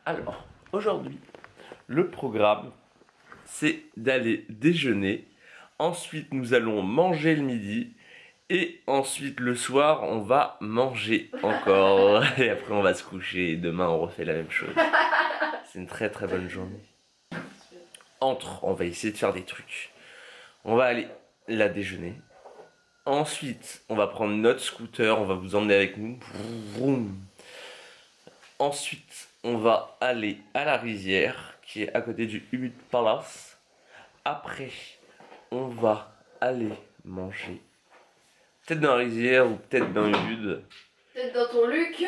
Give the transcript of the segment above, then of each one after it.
Alors, aujourd'hui, le programme, c'est d'aller déjeuner. Ensuite, nous allons manger le midi. Et ensuite, le soir, on va manger encore. Et après, on va se coucher. Et demain, on refait la même chose. C'est une très très bonne journée. On va essayer de faire des trucs. On va aller là déjeuner. Ensuite, on va prendre notre scooter. On va vous emmener avec nous. Vroom. Ensuite, on va aller à la rizière qui est à côté du Ubud Palace. Après, on va aller manger. Peut-être dans la rizière ou peut-être dans Ubud. Peut-être dans ton Luc.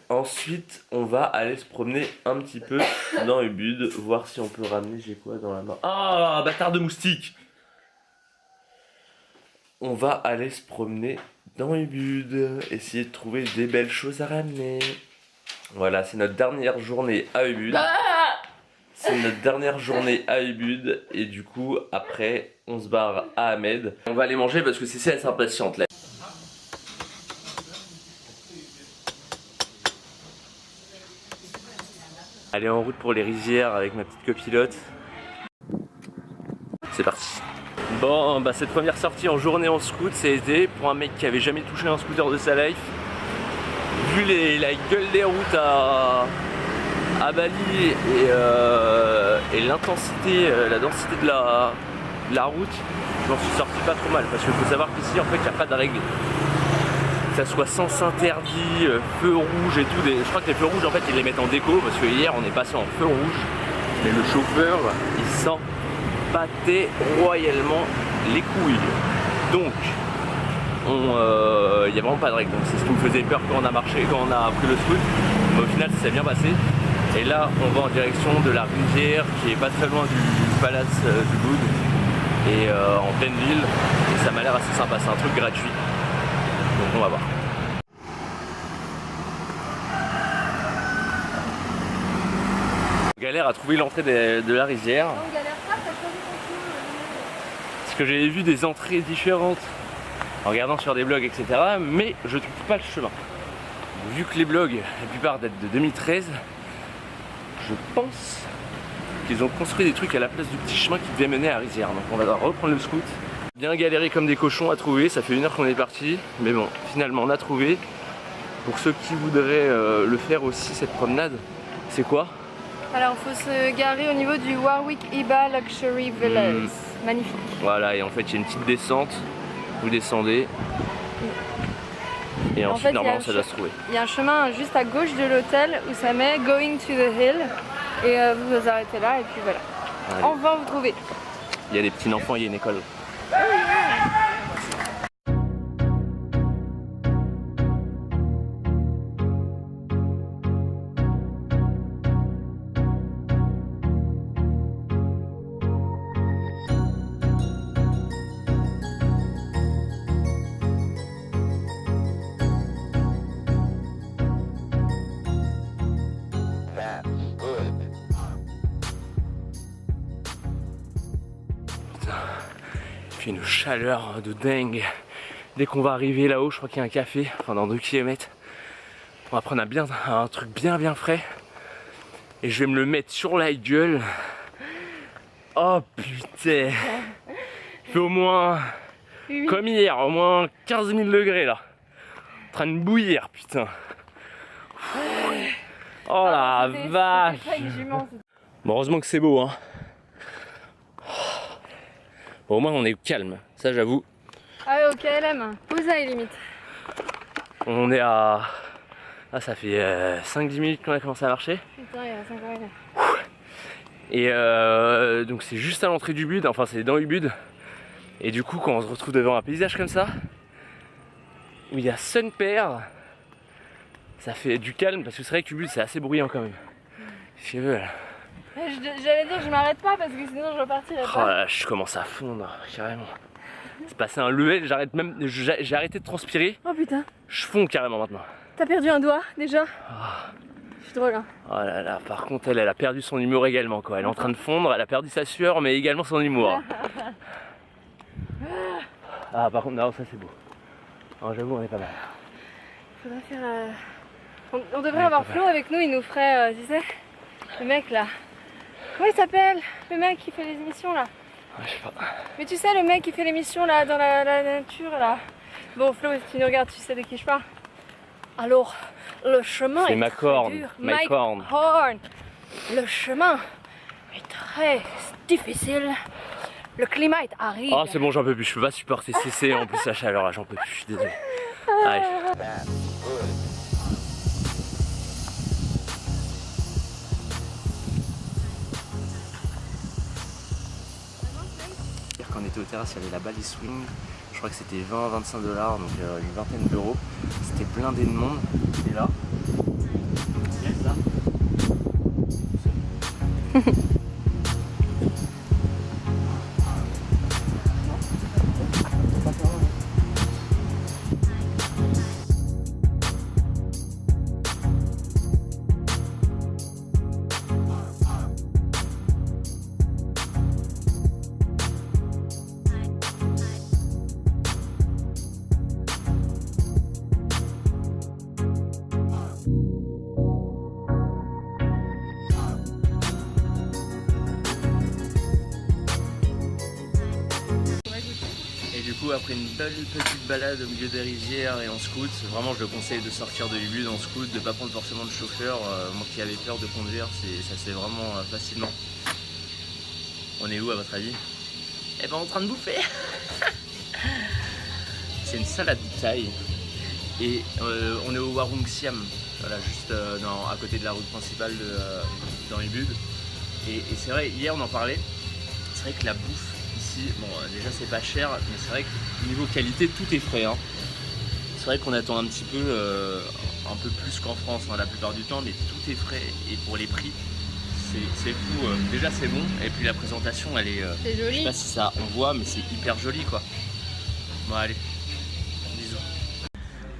Ensuite, on va aller se promener un petit peu dans Ubud, voir si on peut ramener, j'ai quoi dans la main. Ah, bâtard de moustique! On va aller se promener dans Ubud, essayer de trouver des belles choses à ramener. Voilà, c'est notre dernière journée à Ubud. C'est notre dernière journée à Ubud et du coup, après, on se barre à Ahmed. On va aller manger parce que Cécile, elle s'impatiente là. Allez en route pour les rizières avec ma petite copilote. C'est parti. Bon, bah cette première sortie en journée en scoot, c'était pour un mec qui avait jamais touché un scooter de sa life. Vu la gueule des routes à Bali et l'intensité, la densité de la route, je m'en suis sorti pas trop mal parce qu'il faut savoir qu'ici en fait il n'y a pas de règles. Que ça soit sens interdit, feu rouge et tout, je crois que les feux rouges en fait ils les mettent en déco parce que hier on est passé en feu rouge mais le chauffeur il s'en battait royalement les couilles. Donc il n'y a vraiment pas de règles, donc c'est ce qui me faisait peur quand on a marché, quand on a pris le scoot, mais au final ça s'est bien passé. Et là on va en direction de la rivière qui est pas très loin du palace du Ubud et en pleine ville, et ça m'a l'air assez sympa, c'est un truc gratuit. Donc on va voir. Galère à trouver l'entrée de la rizière. On galère pas, t'as choisi ton coup. Parce que j'avais vu des entrées différentes en regardant sur des blogs, etc. Mais je trouve pas le chemin. Vu que les blogs, la plupart datent de 2013, je pense qu'ils ont construit des trucs à la place du petit chemin qui devait mener à la rizière. Donc on va reprendre le scoot. Bien galéré comme des cochons à trouver, ça fait 1 heure qu'on est parti. Mais bon, finalement on a trouvé. Pour ceux qui voudraient le faire aussi, cette promenade, c'est quoi? Alors il faut se garer au niveau du Warwick Iba Luxury Villas. Magnifique. Voilà, et en fait il y a une petite descente. Vous descendez. Et ensuite, fait, normalement, ça doit se trouver. Il y a un chemin juste à gauche de l'hôtel où ça met Going to the Hill. Et vous vous arrêtez là et puis voilà. Allez. Enfin vous trouvez. Il y a des petits enfants, il y a une école. Il fait une chaleur de dingue. Dès qu'on va arriver là-haut, je crois qu'il y a un café, enfin dans 2 km. On va prendre un truc bien frais. Et je vais me le mettre sur la gueule. Oh putain. Il fait au moins, comme hier, au moins 15 000 degrés là. En train de bouillir, putain. Oh la vache. Bon, heureusement que c'est beau, hein. Bon, au moins on est calme, ça j'avoue. Ah ouais, au KLM, Ouzaï limite. On est à... Ah, ça fait 5-10 minutes qu'on a commencé à marcher. Putain, il y a 5 heures. Et donc c'est juste à l'entrée du Ubud, enfin c'est dans Ubud. Et du coup quand on se retrouve devant un paysage comme ça, où il y a Son Père, ça fait du calme parce que c'est vrai qu'Ubud c'est assez bruyant quand même. J'allais dire je m'arrête pas parce que sinon je repartirais Oh pas. là, je commence à fondre carrément. C'est passé un level, j'ai arrêté de transpirer. Oh putain. Je fonds carrément maintenant. T'as perdu un doigt déjà? Oh. Je suis drôle hein. Oh là là, par contre elle a perdu son humour également quoi. Elle est en train de fondre, elle a perdu sa sueur mais également son humour. Ah par contre non, ça c'est beau. Oh, j'avoue on est pas mal. Faudrait faire On devrait avoir Flo avec nous, il nous ferait, tu sais, le mec là. Comment il s'appelle? Le mec qui fait les émissions là. Ouais, je sais pas. Mais tu sais, le mec qui fait l'émission là dans la nature là. Bon, Flo, si tu nous regardes, tu sais de qui je parle. Alors, le chemin est Mike très Horn. dur. Mike Horn. Horn. Le chemin est très difficile. Le climat est aride. Oh, c'est bon, j'en peux plus. Je peux pas supporter CC. En plus, la chaleur là, j'en peux plus. Je suis désolé. Allez. Quand on était au terrasse, il y avait la Bali Swing. Je crois que c'était 20-25 $, donc une vingtaine d'euros. C'était blindé de monde. Et là, il y a ça. Après une belle petite balade au milieu des rivières et en scout, vraiment je le conseille de sortir de Ubud en scout, de ne pas prendre forcément de chauffeur. Moi qui avais peur de conduire, ça se fait vraiment facilement. On est où à votre avis? Eh ben en train de bouffer. C'est une salade de thaï et on est au Warung Siam, voilà, juste à côté de la route principale dans Ubud. Et c'est vrai, hier on en parlait, c'est vrai que la bouffe ici, bon déjà c'est pas cher, mais c'est vrai que niveau qualité tout est frais. Hein. C'est vrai qu'on attend un petit peu, un peu plus qu'en France la plupart du temps, mais tout est frais et pour les prix c'est fou. Déjà c'est bon et puis la présentation elle est, c'est joli. Je sais pas si ça on voit, mais c'est hyper joli quoi. Bon allez, bisous.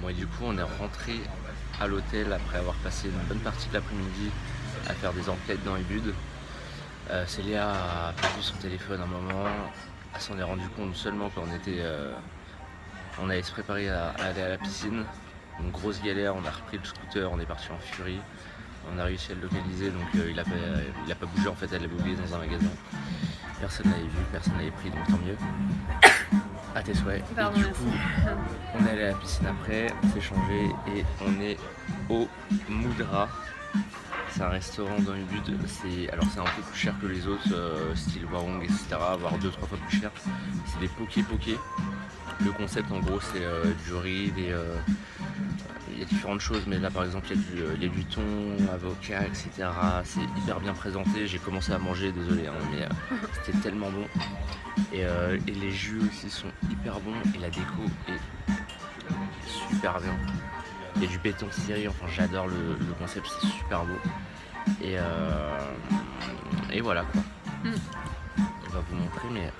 Bon et du coup on est rentré à l'hôtel après avoir passé une bonne partie de l'après-midi à faire des enquêtes dans Ubud. Célia a perdu son téléphone un moment, elle s'en est rendu compte seulement quand on allait se préparer à aller à la piscine. Une grosse galère, on a repris le scooter, on est parti en furie. On a réussi à le localiser, donc il a pas bougé, en fait elle l'avait oublié dans un magasin. Personne l'avait vu, personne l'avait pris, donc tant mieux. À tes souhaits. Pardon, et du coup, on est allé à la piscine après, on s'est changé et on est au Moudra. C'est un restaurant dans Ubud, alors c'est un peu plus cher que les autres, style Warung, etc., voire 2-3 fois plus cher. C'est des poké. Le concept en gros c'est du riz, il y a différentes choses, mais là par exemple il y a du thon, avocat, etc. C'est hyper bien présenté, j'ai commencé à manger, désolé, hein, mais c'était tellement bon. Et les jus aussi sont hyper bons et la déco est super bien. Il y a du béton ciré, enfin j'adore le concept, c'est super beau. Et voilà quoi. On va vous montrer, mais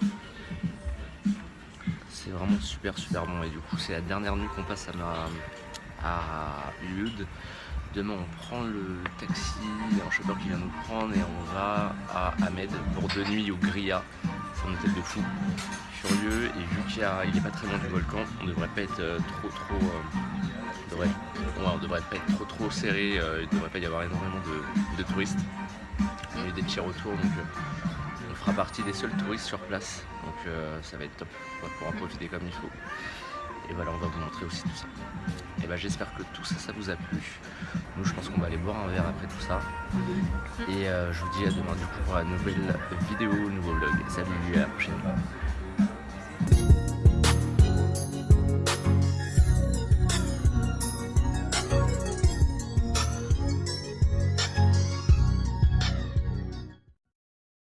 c'est vraiment super bon. Et du coup c'est la dernière nuit qu'on passe à Ubud. Demain on prend le taxi, un chauffeur qui vient nous prendre et on va à Ahmed pour 2 nuits au Gria. C'est un hôtel de fou furieux et vu qu'il est pas très loin du volcan, on devrait pas être on devrait pas être trop serré, il devrait pas y avoir énormément de touristes. Il y a eu des petits retours, donc on fera partie des seuls touristes sur place, donc ça va être top, on va pouvoir profiter comme il faut. Et voilà, on va vous montrer aussi tout ça. Et bah j'espère que tout ça vous a plu. Nous je pense qu'on va aller boire un verre après tout ça. Et je vous dis à demain du coup pour la nouvelle vidéo, nouveau vlog. Salut, à la prochaine.